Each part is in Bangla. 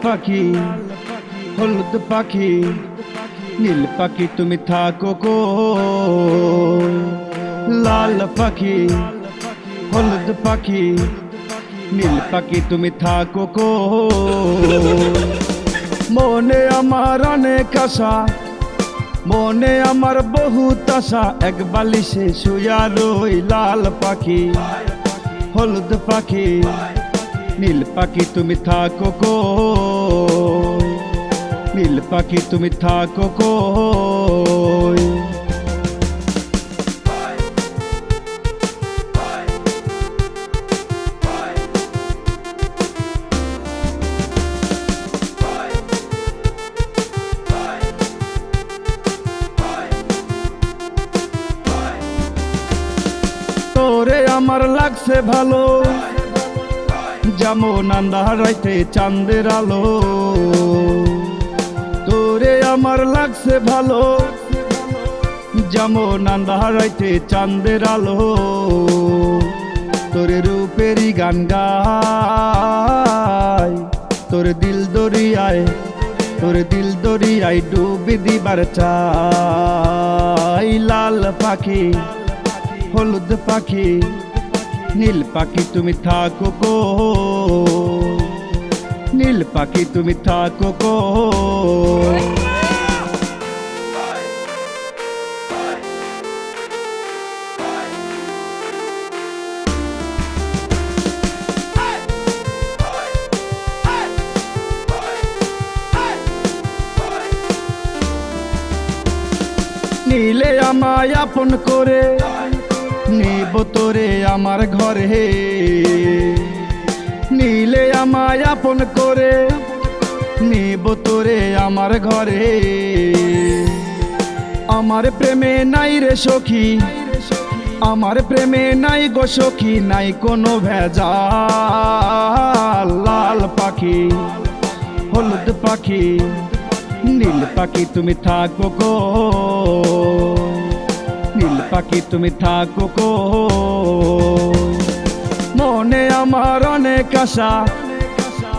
পাখি হলুদ পাখি নীল পাখি তুমি থাকো কই লাল পাখি হলুদ পাখি নীল পাখি তুমি থাকো কই মনে আমার অনেক আশা মনে আমার বহুত আশা এক বালিশে শুয়া রই লাল পাখি হলুদ পাখি নীল পাখি তুমি থাকো কই নীল পাখি তুমি থাকো কই তোরে আমার লাগছে ভালো যেমন আন্ধার রাইতে চাঁদের আলো তোরে আমার লাগছে ভালো যেমন আন্ধার রাইতে চাঁদের আলো তোরে রূপেরই গান গাই তোর দিল দরিয়ায় ডুবে দিবার চাই লাল পাখি হলুদ পাখি নীল পাখি তুমি থাকো কই নীল পাখি তুমি থাকো কই নীলে আমায় আপন করে নিব তোরে আমার ঘরে নীলে আমায় আপন করে নিব তোরে আমার ঘরে আমার প্রেমে নাই রে সখী আমার প্রেমে নাই গো সখী নাই কোনো ভেজাল লাল পাখি হলুদ পাখি নীল পাখি তুমি থাকো কই নীল পাখি তুমি থাকো কই মনে আমার অনেক আশা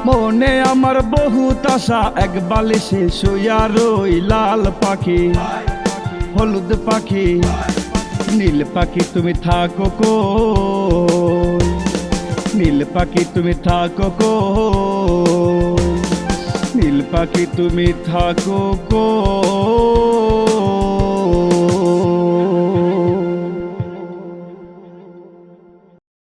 মনে আমার বহুত আশা এক বালিশে শুয়া রই লাল পাখি হলুদ পাখি নীল পাখি তুমি থাকো কই নীল পাখি তুমি থাকো কই নীল পাখি তুমি থাকো কই।